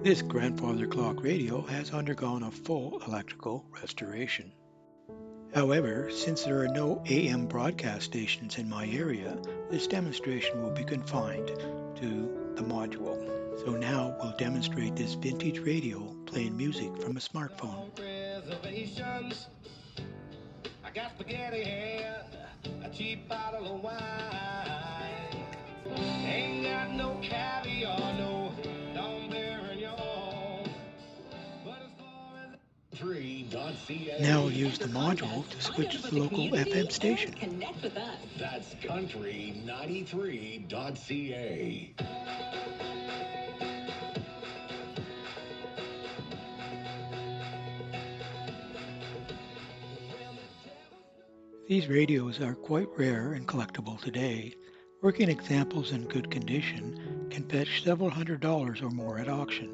This grandfather clock radio has undergone a full electrical restoration. However, since there are no AM broadcast stations in my area, this demonstration will be confined to the module. So now we'll demonstrate this vintage radio playing music from a smartphone. Reservations. I got spaghetti and a cheap bottle of wine. Ain't got no caviar, no Dom Perignon. But as far as Now we'll country.ca. use the module to switch to the local FM station. Connect with us. That's country93.ca. These radios are quite rare and collectible today. Working examples in good condition can fetch several $100s or more at auction.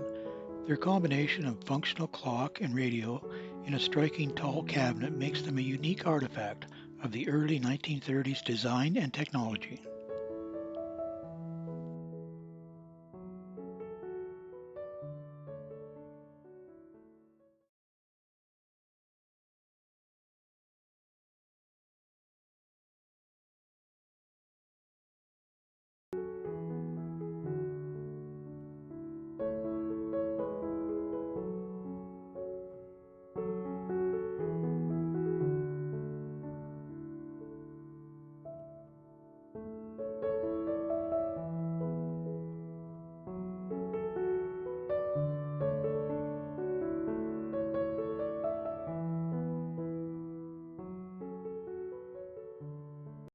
Their combination of functional clock and radio in a striking tall cabinet makes them a unique artifact of the early 1930s design and technology.